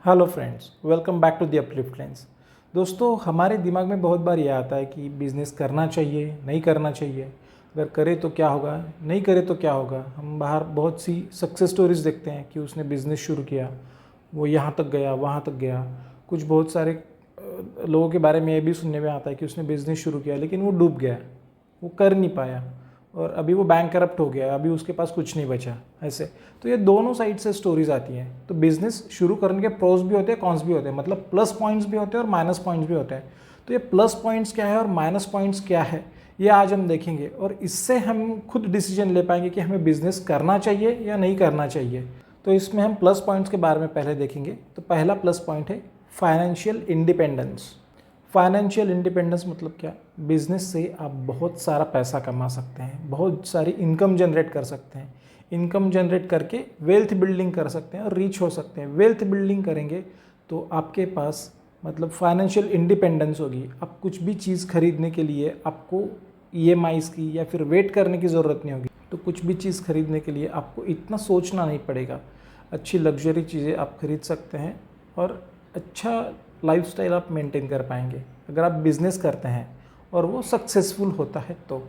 Hello friends, welcome back to the uplift lines. दोस्तों, हमारे दिमाग में बहुत बार यह आता है कि बिज़नेस करना चाहिए, नहीं करना चाहिए, अगर करे तो क्या होगा, नहीं करे तो क्या होगा। हम बाहर बहुत सी सक्सेस स्टोरीज़ देखते हैं कि उसने बिज़नेस शुरू किया, वो यहाँ तक गया, वहाँ तक गया। कुछ बहुत सारे लोगों के बारे में ये भी सुनने में आता है कि उसने बिज़नेस शुरू किया लेकिन वो डूब गया, वो कर नहीं पाया और अभी वो बैंक करप्ट हो गया, अभी उसके पास कुछ नहीं बचा। ऐसे तो ये दोनों साइड से स्टोरीज आती हैं। तो बिजनेस शुरू करने के प्रोज भी होते हैं, कॉन्स भी होते हैं, मतलब प्लस पॉइंट्स भी होते हैं और माइनस पॉइंट्स भी होते हैं। तो ये प्लस पॉइंट्स क्या है और माइनस पॉइंट्स क्या है, ये आज हम देखेंगे और इससे हम खुद डिसीजन ले पाएंगे कि हमें बिजनेस करना चाहिए या नहीं करना चाहिए। तो इसमें हम प्लस पॉइंट्स के बारे में पहले देखेंगे। तो पहला प्लस पॉइंट है फाइनेंशियल इंडिपेंडेंस। फाइनेंशियल इंडिपेंडेंस मतलब क्या? बिजनेस से आप बहुत सारा पैसा कमा सकते हैं, बहुत सारी इनकम जनरेट कर सकते हैं। इनकम जनरेट करके वेल्थ बिल्डिंग कर सकते हैं और रीच हो सकते हैं। वेल्थ बिल्डिंग करेंगे तो आपके पास मतलब फाइनेंशियल इंडिपेंडेंस होगी। आप कुछ भी चीज़ खरीदने के लिए आपको ईएमआईज की या फिर वेट करने की ज़रूरत नहीं होगी। तो कुछ भी चीज़ खरीदने के लिए आपको इतना सोचना नहीं पड़ेगा। अच्छी लग्जरी चीज़ें आप खरीद सकते हैं और अच्छा लाइफस्टाइल आप मेंटेन कर पाएंगे अगर आप बिजनेस करते हैं और वो सक्सेसफुल होता है। तो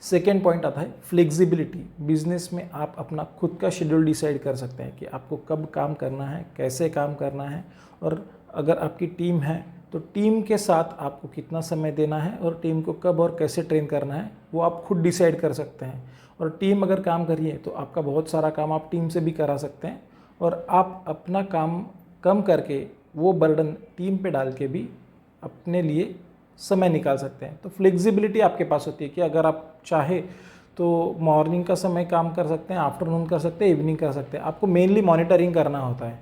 सेकेंड पॉइंट आता है फ्लेक्सिबिलिटी। बिजनेस में आप अपना खुद का शेड्यूल डिसाइड कर सकते हैं कि आपको कब काम करना है, कैसे काम करना है, और अगर आपकी टीम है तो टीम के साथ आपको कितना समय देना है और टीम को कब और कैसे ट्रेन करना है वो आप खुद डिसाइड कर सकते हैं। और टीम अगर काम करिए तो आपका बहुत सारा काम आप टीम से भी करा सकते हैं और आप अपना काम कम करके वो बर्डन टीम पे डाल के भी अपने लिए समय निकाल सकते हैं। तो फ्लेक्सिबिलिटी आपके पास होती है कि अगर आप चाहे तो मॉर्निंग का समय काम कर सकते हैं, आफ्टरनून कर सकते हैं, इवनिंग कर सकते हैं। आपको मेनली मॉनिटरिंग करना होता है।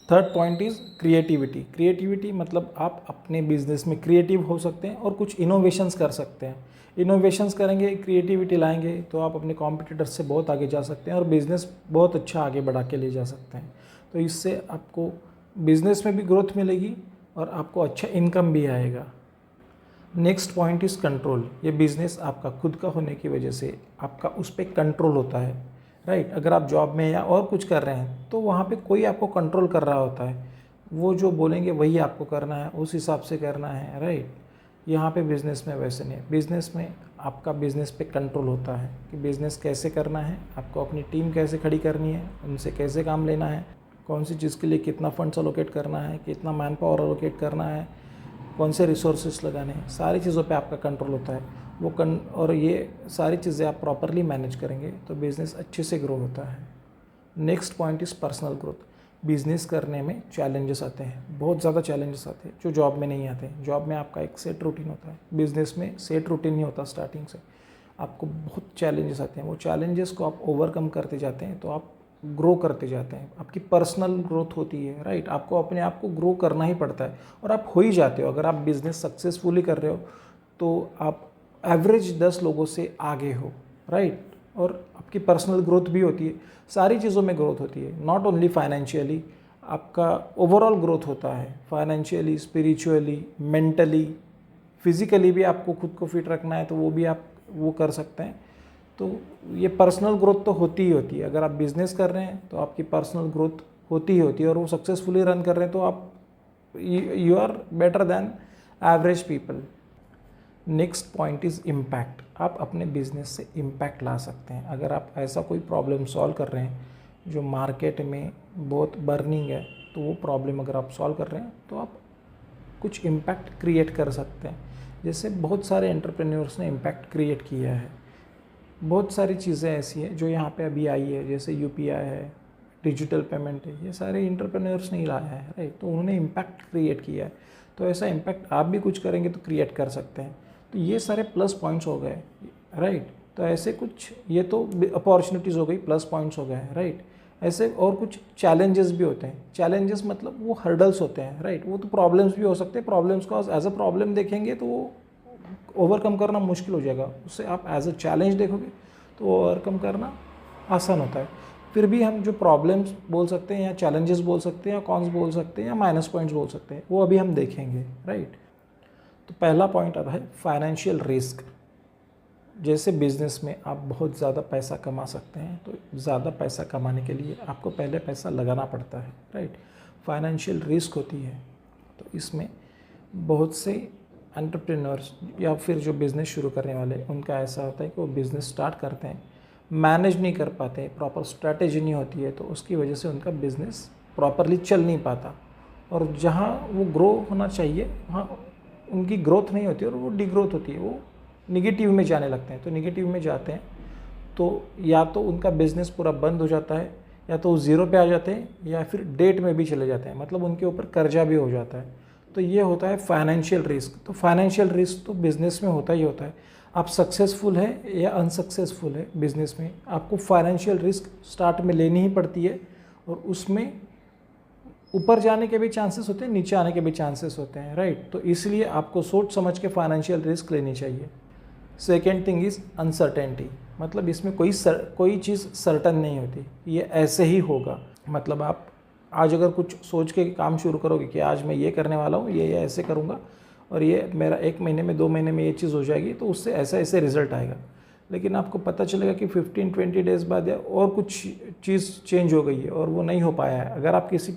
Third point is creativity. Creativity मतलब आप अपने बिजनेस में क्रिएटिव हो सकते हैं और कुछ इनोवेशंस कर सकते हैं। इनोवेशंस करेंगे, क्रिएटिविटी लाएंगे तो आप अपने कॉम्पिटिटर्स से बहुत आगे जा सकते हैं और बिज़नेस बहुत अच्छा आगे बढ़ा के ले जा सकते हैं। तो इससे आपको बिज़नेस में भी ग्रोथ मिलेगी और आपको अच्छा इनकम भी आएगा। Next point is control. ये बिज़नेस आपका खुद का होने की वजह से आपका उस पर कंट्रोल होता है, राइट। अगर आप जॉब में या और कुछ कर रहे हैं तो वहाँ पे कोई आपको कंट्रोल कर रहा होता है, वो जो बोलेंगे वही आपको करना है, उस हिसाब से करना है, राइट। यहाँ पे बिज़नेस में वैसे नहीं है। बिज़नेस में आपका बिज़नेस पे कंट्रोल होता है कि बिज़नेस कैसे करना है, आपको अपनी टीम कैसे खड़ी करनी है, उनसे कैसे काम लेना है, कौन सी चीज़ के लिए कितना फंड्स अलोकेट करना है, कितना मैन पावर अलोकेट करना है, कौन से रिसोर्सेज लगाने हैं, सारी चीज़ों पे आपका कंट्रोल होता है। और ये सारी चीज़ें आप प्रॉपरली मैनेज करेंगे तो बिज़नेस अच्छे से ग्रो होता है। Next point is personal growth. Business करने में चैलेंजेस आते हैं, बहुत ज़्यादा चैलेंजेस आते हैं जो जॉब में नहीं आते। जॉब में आपका एक सेट रूटीन होता है, बिज़नेस में सेट रूटीन नहीं होता। स्टार्टिंग से आपको बहुत चैलेंजेस आते हैं, वो चैलेंजेस को आप ओवरकम करते जाते हैं तो आप ग्रो करते जाते हैं। आपकी पर्सनल ग्रोथ होती है, राइट। आपको अपने आप को ग्रो करना ही पड़ता है और आप हो ही जाते हो। अगर आप बिज़नेस सक्सेसफुली कर रहे हो तो आप एवरेज 10 लोगों से आगे हो, राइट। और आपकी पर्सनल ग्रोथ भी होती है, सारी चीज़ों में ग्रोथ होती है, नॉट ओनली फाइनेंशियली। आपका ओवरऑल ग्रोथ होता है, फाइनेंशियली, स्पिरिचुअली, मेंटली, फिजिकली भी आपको खुद को फिट रखना है तो वो भी आप वो कर सकते हैं। तो ये पर्सनल ग्रोथ तो होती ही होती है। अगर आप बिज़नेस कर रहे हैं तो आपकी पर्सनल ग्रोथ होती ही होती है और वो सक्सेसफुली रन कर रहे हैं तो आप you are better than average people. Next point is impact. आप अपने बिजनेस से इम्पैक्ट ला सकते हैं। अगर आप ऐसा कोई प्रॉब्लम सॉल्व कर रहे हैं जो मार्केट में बहुत बर्निंग है तो वो प्रॉब्लम अगर आप सॉल्व कर रहे हैं तो आप कुछ इम्पैक्ट क्रिएट कर सकते हैं। जैसे बहुत सारे एंटरप्रेन्योर्स ने इम्पैक्ट क्रिएट किया है। बहुत सारी चीज़ें ऐसी हैं जो यहाँ पे अभी आई है, जैसे यूपीआई है, डिजिटल पेमेंट है, ये सारे एंटरप्रेन्योर्स ने ही लाया है, राइट। तो उन्होंने इम्पैक्ट क्रिएट किया है। तो ऐसा इम्पैक्ट आप भी कुछ करेंगे तो क्रिएट कर सकते हैं। तो ये सारे प्लस पॉइंट्स हो गए, राइट। तो ऐसे कुछ ये तो अपॉर्चुनिटीज़ हो गई, प्लस पॉइंट्स हो गए, राइट। ऐसे और कुछ चैलेंजेस भी होते हैं। चैलेंजेस मतलब वो हर्डल्स होते हैं, राइट। वो तो प्रॉब्लम्स भी हो सकते हैं। प्रॉब्लम्स को एज अ प्रॉब्लम देखेंगे तो वो ओवरकम करना मुश्किल हो जाएगा। उससे आप एज अ चैलेंज देखोगे तो ओवरकम करना आसान होता है। फिर भी हम जो प्रॉब्लम्स बोल सकते हैं या चैलेंजेस बोल सकते हैं या कॉन्स बोल सकते हैं या माइनस पॉइंट्स बोल सकते हैं, वो अभी हम देखेंगे, राइट। तो पहला पॉइंट आता है फाइनेंशियल रिस्क। जैसे बिजनेस में आप बहुत ज़्यादा पैसा कमा सकते हैं तो ज़्यादा पैसा कमाने के लिए आपको पहले पैसा लगाना पड़ता है, राइट। फाइनेंशियल रिस्क होती है। तो इसमें बहुत से एंटरप्रेन्योर्स या फिर जो बिज़नेस शुरू करने वाले, उनका ऐसा होता है कि वो बिज़नेस स्टार्ट करते हैं, मैनेज नहीं कर पाते, प्रॉपर स्ट्रैटेजी नहीं होती है, तो उसकी वजह से उनका बिज़नेस प्रॉपरली चल नहीं पाता, और जहाँ वो ग्रो होना चाहिए वहाँ उनकी ग्रोथ नहीं होती और वो डिग्रोथ होती है, वो निगेटिव में जाने लगते हैं। तो निगेटिव में जाते हैं तो या तो उनका बिज़नेस पूरा बंद हो जाता है, या तो वो ज़ीरो पे आ जाते हैं, या फिर डेट में भी चले जाते हैं, मतलब उनके ऊपर कर्जा भी हो जाता है। तो ये होता है फाइनेंशियल रिस्क। तो फाइनेंशियल रिस्क तो बिज़नेस में होता ही होता है। आप सक्सेसफुल है या अनसक्सेसफुल है बिज़नेस में, आपको फाइनेंशियल रिस्क स्टार्ट में लेनी ही पड़ती है, और उसमें ऊपर जाने के भी चांसेस होते हैं, नीचे आने के भी चांसेस होते हैं, राइट। तो इसलिए आपको सोच समझ के फाइनेंशियल रिस्क लेनी चाहिए। सेकेंड थिंग इज़ अनसर्टेनिटी, मतलब इसमें कोई चीज़ सर्टन नहीं होती, ये ऐसे ही होगा। मतलब आप आज अगर कुछ सोच के काम शुरू करोगे कि आज मैं ये करने वाला हूँ, ये ऐसे करूँगा, और ये मेरा 1 महीने में 2 महीने में ये चीज़ हो जाएगी, तो उससे ऐसे रिज़ल्ट आएगा। लेकिन आपको पता चलेगा कि 15-20 डेज़ बाद या और कुछ चीज़ चेंज हो गई है और वो नहीं हो पाया है। अगर आप किसी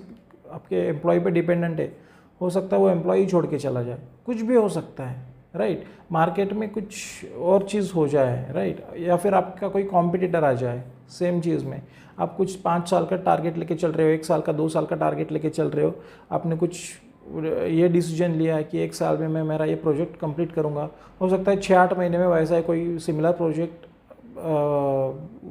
आपके एम्प्लॉय पे डिपेंडेंट है, हो सकता है वो एम्प्लॉय छोड़ के चला जाए, कुछ भी हो सकता है, राइट। मार्केट में कुछ और चीज़ हो जाए, राइट, या फिर आपका कोई कॉम्पिटिटर आ जाए सेम चीज़ में। आप कुछ 5 साल का टारगेट लेके चल रहे हो, 1 साल का 2 साल का टारगेट लेके चल रहे हो, आपने कुछ ये डिसीजन लिया है कि 1 साल में मैं मेरा ये प्रोजेक्ट कंप्लीट करूँगा, हो सकता है 6-8 महीने में वैसा है कोई सिमिलर प्रोजेक्ट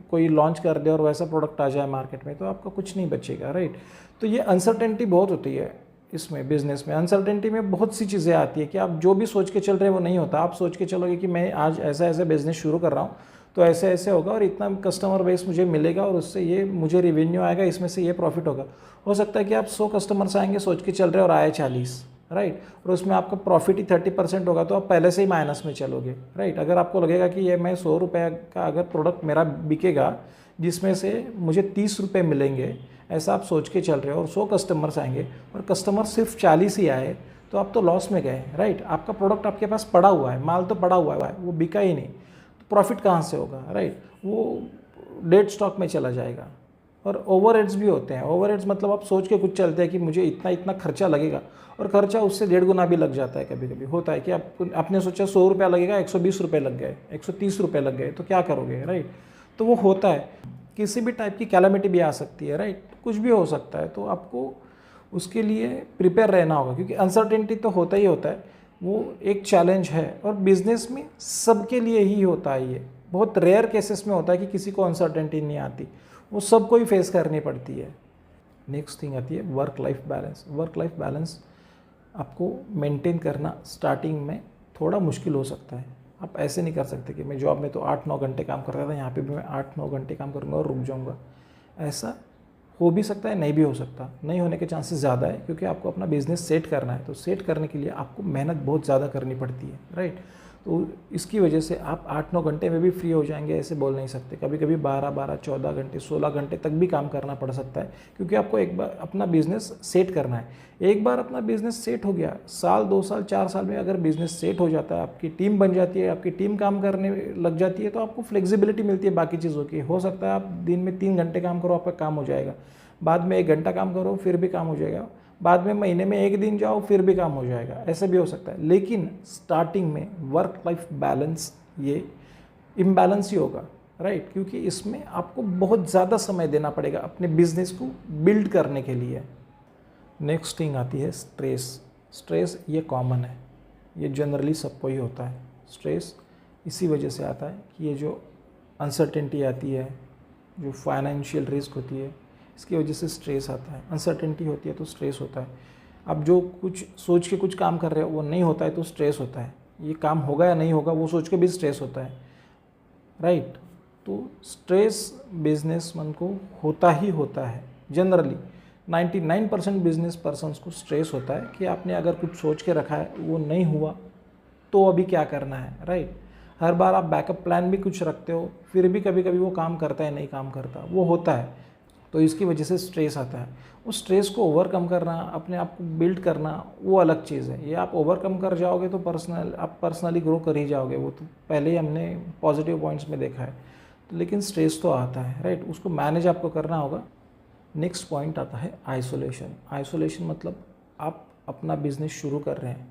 कोई लॉन्च कर दे और वैसा प्रोडक्ट आ जाए मार्केट में, तो आपका कुछ नहीं बचेगा, राइट। तो ये अनसर्टेनिटी बहुत होती है इसमें, बिजनेस में। अनसर्टेनिटी में बहुत सी चीज़ें आती है कि आप जो भी सोच के चल रहे हैं वो नहीं होता। आप सोच के चलोगे कि मैं आज ऐसा ऐसा बिजनेस शुरू कर रहा हूँ, तो ऐसे ऐसे होगा और इतना कस्टमर बेस मुझे मिलेगा और उससे ये मुझे रेवेन्यू आएगा, इसमें से ये प्रॉफिट होगा। हो सकता है कि आप 100 कस्टमर्स आएंगे सोच के चल रहे हो और आए 40, राइट, और उसमें आपका प्रॉफिट ही 30% होगा, तो आप पहले से ही माइनस में चलोगे, राइट। अगर आपको लगेगा कि ये मैं 100 रुपये का अगर प्रोडक्ट मेरा बिकेगा जिसमें से मुझे 30 रुपये मिलेंगे, ऐसा आप सोच के चल रहे हो और 100 कस्टमर्स आएंगे और कस्टमर सिर्फ 40 ही आए, तो आप तो लॉस में गए, राइट। आपका प्रोडक्ट आपके पास पड़ा हुआ है, माल तो पड़ा हुआ है, वो बिका ही नहीं, तो प्रॉफिट कहाँ से होगा, राइट। वो डेड स्टॉक में चला जाएगा। और ओवरहेड्स भी होते हैं। ओवरहेड्स मतलब आप सोच के कुछ चलते हैं कि मुझे इतना इतना खर्चा लगेगा, और खर्चा उससे 1.5 गुना भी लग जाता है। कभी कभी होता है कि आपने सोचा 100 रुपया लगेगा, 120 रुपये लग गए, 130 रुपये लग गए, तो क्या करोगे, राइट। तो वो होता है, किसी भी टाइप की कैलामिटी भी आ सकती है, राइट, कुछ भी हो सकता है। तो आपको उसके लिए प्रिपेयर रहना होगा, क्योंकि अनसर्टेनिटी तो होता ही होता है, वो एक चैलेंज है, और बिजनेस में सबके लिए ही होता है। ये बहुत रेयर केसेस में होता है कि किसी को अनसर्टेनिटी नहीं आती, वो सबको ही फेस करनी पड़ती है। नेक्स्ट थिंग आती है work life balance. Work life balance आपको मेंटेन करना स्टार्टिंग में थोड़ा मुश्किल हो सकता है। आप ऐसे नहीं कर सकते कि मैं जॉब में तो 8-9 घंटे काम करता था, यहाँ पे भी मैं 8-9 घंटे काम करूँगा और रुक जाऊँगा। ऐसा हो भी सकता है, नहीं भी हो सकता। नहीं होने के चांसेस ज़्यादा है, क्योंकि आपको अपना बिजनेस सेट करना है, तो सेट करने के लिए आपको मेहनत बहुत ज़्यादा करनी पड़ती है, राइट। तो इसकी वजह से आप 8-9 घंटे में भी फ्री हो जाएंगे ऐसे बोल नहीं सकते। कभी कभी 12-12, 14 घंटे, 16 घंटे तक भी काम करना पड़ सकता है, क्योंकि आपको एक बार अपना बिजनेस सेट करना है। एक बार अपना बिजनेस सेट हो गया, साल 2 साल 4 साल में अगर बिजनेस सेट हो जाता है, आपकी टीम बन जाती है, आपकी टीम काम करने लग जाती है, तो आपको फ्लेक्सिबिलिटी मिलती है बाकी चीज़ों की। हो सकता है आप दिन में 3 घंटे काम करो, आपका काम हो जाएगा, बाद में 1 घंटा काम करो फिर भी काम हो जाएगा, बाद में महीने में 1 दिन जाओ फिर भी काम हो जाएगा, ऐसे भी हो सकता है। लेकिन स्टार्टिंग में वर्क लाइफ बैलेंस ये इम्बैलेंस ही होगा, राइट, क्योंकि इसमें आपको बहुत ज़्यादा समय देना पड़ेगा अपने बिजनेस को बिल्ड करने के लिए। नेक्स्ट थिंग आती है स्ट्रेस। स्ट्रेस ये कॉमन है, ये जनरली सबको ही होता है। स्ट्रेस इसी वजह से आता है कि ये जो अनसर्टेनिटी आती है, जो फाइनेंशियल रिस्क होती है, इसकी वजह से स्ट्रेस आता है। अनसर्टेनिटी होती है तो स्ट्रेस होता है। आप जो कुछ सोच के कुछ काम कर रहे हो वो नहीं होता है तो स्ट्रेस होता है। ये काम होगा या नहीं होगा वो सोच के भी स्ट्रेस होता है, राइट। तो स्ट्रेस बिजनेसमैन को होता ही होता है। जनरली 99% बिजनेस पर्सन्स को स्ट्रेस होता है कि आपने अगर कुछ सोच के रखा है वो नहीं हुआ तो अभी क्या करना है, राइट। हर बार आप बैकअप प्लान भी कुछ रखते हो, फिर भी कभी कभी वो काम करता है, नहीं काम करता, वो होता है। तो इसकी वजह से स्ट्रेस आता है। उस स्ट्रेस को ओवरकम करना, अपने आप को बिल्ड करना, वो अलग चीज़ है। ये आप ओवरकम कर जाओगे तो आप पर्सनली ग्रो कर ही जाओगे, वो तो पहले ही हमने पॉजिटिव पॉइंट्स में देखा है। तो लेकिन स्ट्रेस तो आता है, राइट, उसको मैनेज आपको करना होगा। नेक्स्ट पॉइंट आता है आइसोलेशन। आइसोलेशन मतलब आप अपना बिजनेस शुरू कर रहे हैं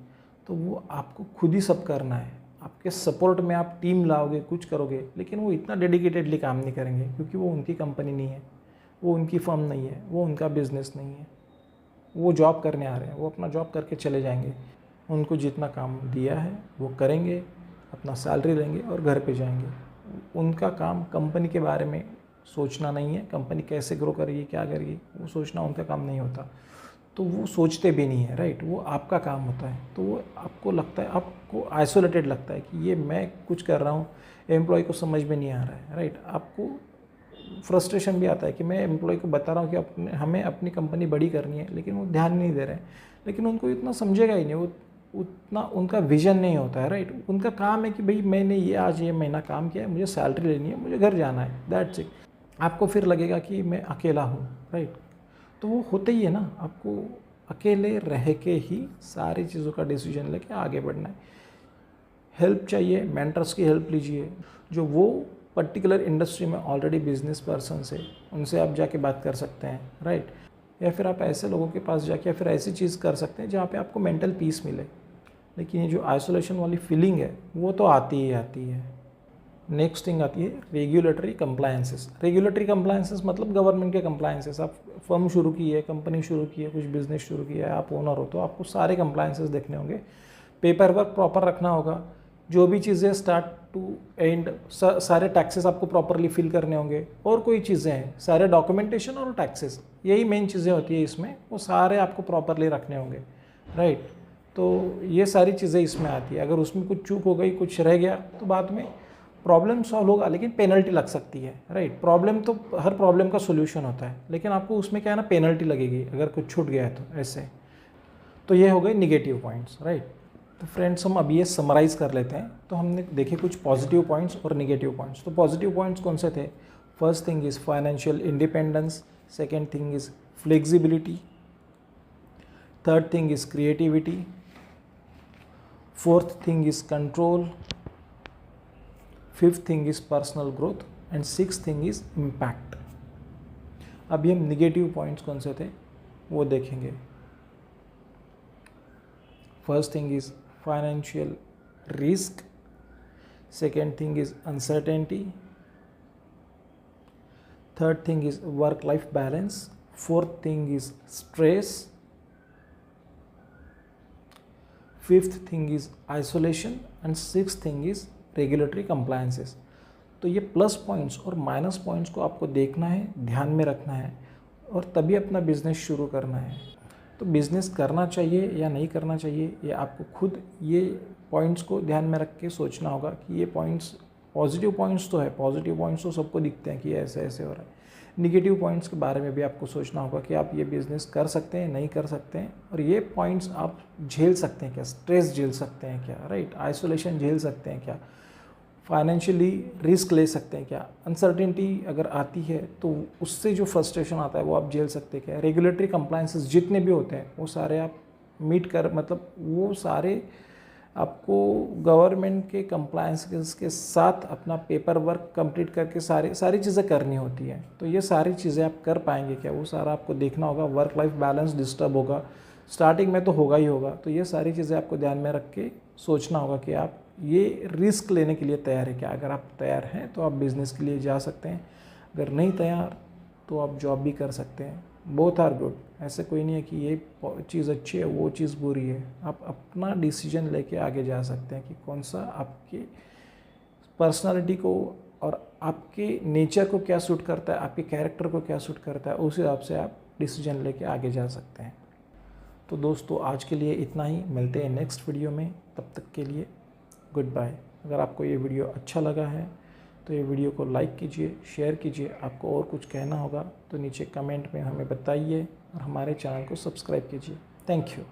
तो वो आपको खुद ही सब करना है। आपके सपोर्ट में आप टीम लाओगे, कुछ करोगे, लेकिन वो इतना डेडिकेटेडली काम नहीं करेंगे क्योंकि वो उनकी कंपनी नहीं है, वो उनकी फर्म नहीं है, वो उनका बिजनेस नहीं है। वो जॉब करने आ रहे हैं, वो अपना जॉब करके चले जाएंगे। उनको जितना काम दिया है वो करेंगे, अपना सैलरी लेंगे और घर पे जाएंगे। उनका काम कंपनी के बारे में सोचना नहीं है, कंपनी कैसे ग्रो करेगी, क्या करेगी, वो सोचना उनका काम नहीं होता। तो वो सोचते भी नहीं है, राइट। वो आपका काम होता है। तो वो आपको लगता है, आपको आइसोलेटेड लगता है कि ये मैं कुछ कर रहा हूँ, एम्प्लॉय को समझ में नहीं आ रहा है, राइट। आपको फ्रस्ट्रेशन भी आता है कि मैं एम्प्लॉय को बता रहा हूँ कि हमें अपनी कंपनी बड़ी करनी है, लेकिन वो ध्यान नहीं दे रहे हैं। लेकिन उनको इतना समझेगा ही नहीं, वो उतना उनका विजन नहीं होता है, राइट। उनका काम है कि भाई मैंने ये आज ये महीना काम किया है, मुझे सैलरी लेनी है, मुझे घर जाना है, दैट्स इट। आपको फिर लगेगा कि मैं अकेला हूँ, राइट। तो वो होता ही है ना, आपको अकेले रह के ही सारी चीज़ों का डिसीजन लेके आगे बढ़ना है। हेल्प चाहिए, मेंटर्स की हेल्प लीजिए, जो वो पर्टिकुलर इंडस्ट्री में ऑलरेडी बिजनेस पर्सन से, उनसे आप जाके बात कर सकते हैं, राइट। या फिर आप ऐसे लोगों के पास जाके या फिर ऐसी चीज़ कर सकते हैं जहाँ पे आपको मेंटल पीस मिले। लेकिन ये जो आइसोलेशन वाली फीलिंग है वो तो आती ही आती है। नेक्स्ट थिंग आती है रेगुलेटरी कंप्लायंसेस। रेगुलेटरी कंप्लायंसेस मतलब गवर्नमेंट के कंप्लायंसेस। आप फर्म शुरू की है, कंपनी शुरू की है, कुछ बिजनेस शुरू किया है, आप ओनर हो, तो आपको सारे कंप्लायंसेस देखने होंगे। पेपर वर्क प्रॉपर रखना होगा, जो भी चीज़ें स्टार्ट टू एंड सारे टैक्सेस आपको प्रॉपरली फिल करने होंगे। और कोई चीज़ें हैं, सारे डॉक्यूमेंटेशन और टैक्सेस, यही मेन चीज़ें होती है इसमें, वो सारे आपको प्रॉपरली रखने होंगे, राइट। तो ये सारी चीज़ें इसमें आती है। अगर उसमें कुछ चूक हो गई, कुछ रह गया, तो बाद में प्रॉब्लम सॉल्व होगा, लेकिन पेनल्टी लग सकती है, राइट। प्रॉब्लम तो हर प्रॉब्लम का सोल्यूशन होता है, लेकिन आपको उसमें क्या है ना, पेनल्टी लगेगी अगर कुछ छूट गया है तो ऐसे। तो ये हो गए निगेटिव पॉइंट्स, राइट। तो फ्रेंड्स हम अभी ये समराइज़ कर लेते हैं। तो हमने देखे कुछ पॉजिटिव पॉइंट्स और निगेटिव पॉइंट्स। तो पॉजिटिव पॉइंट्स कौन से थे? First thing is financial independence, second thing is flexibility, third thing is creativity, fourth thing is control, fifth thing is personal growth and sixth thing is impact. अभी हम negative points कौन से थे वो देखेंगे। First thing is financial risk, second thing is uncertainty, third thing is work life balance, fourth thing is stress, fifth thing is isolation and sixth thing is regulatory compliances। तो ये plus points और minus points को आपको देखना है, ध्यान में रखना है और तभी अपना बिजनेस शुरू करना है। तो बिज़नेस करना चाहिए या नहीं करना चाहिए, ये आपको खुद ये पॉइंट्स को ध्यान में रख के सोचना होगा कि ये पॉइंट्स, पॉजिटिव पॉइंट्स तो है, पॉजिटिव पॉइंट्स तो सबको दिखते हैं कि ऐसे ऐसे हो रहा है। निगेटिव पॉइंट्स के बारे में भी आपको सोचना होगा कि आप ये बिज़नेस कर सकते हैं, नहीं कर सकते हैं, और ये पॉइंट्स आप झेल सकते हैं क्या, स्ट्रेस झेल सकते हैं क्या, राइट, आइसोलेशन झेल सकते हैं क्या, फाइनेंशियली रिस्क ले सकते हैं क्या, अनसर्टेनिटी अगर आती है तो उससे जो फ्रस्ट्रेशन आता है वो आप झेल सकते हैं क्या, रेगुलेटरी कंप्लायंसेस जितने भी होते हैं वो सारे आप मीट कर, मतलब वो सारे आपको गवर्नमेंट के कंप्लायंसेस के साथ अपना पेपर वर्क कंप्लीट करके सारी चीज़ें करनी होती हैं। तो ये सारी चीज़ें आप कर पाएंगे क्या, वो सारा आपको देखना होगा। वर्क लाइफ बैलेंस डिस्टर्ब होगा, स्टार्टिंग में तो होगा ही होगा। तो ये सारी चीज़ें आपको ध्यान में रख के सोचना होगा कि आप ये रिस्क लेने के लिए तैयार है क्या। अगर आप तैयार हैं तो आप बिज़नेस के लिए जा सकते हैं, अगर नहीं तैयार तो आप जॉब भी कर सकते हैं। बोथ आर गुड, ऐसे कोई नहीं है कि ये चीज़ अच्छी है वो चीज़ बुरी है। आप अपना डिसीजन लेके आगे जा सकते हैं कि कौन सा आपके पर्सनालिटी को और आपके नेचर को क्या सूट करता है, आपके कैरेक्टर को क्या सूट करता है, उस हिसाब से आप डिसीजन लेके आगे जा सकते हैं। तो दोस्तों आज के लिए इतना ही, मिलते हैं नेक्स्ट वीडियो में, तब तक के लिए गुड बाय। अगर आपको ये वीडियो अच्छा लगा है तो ये वीडियो को लाइक कीजिए, शेयर कीजिए। आपको और कुछ कहना होगा तो नीचे कमेंट में हमें बताइए और हमारे चैनल को सब्सक्राइब कीजिए। Thank you.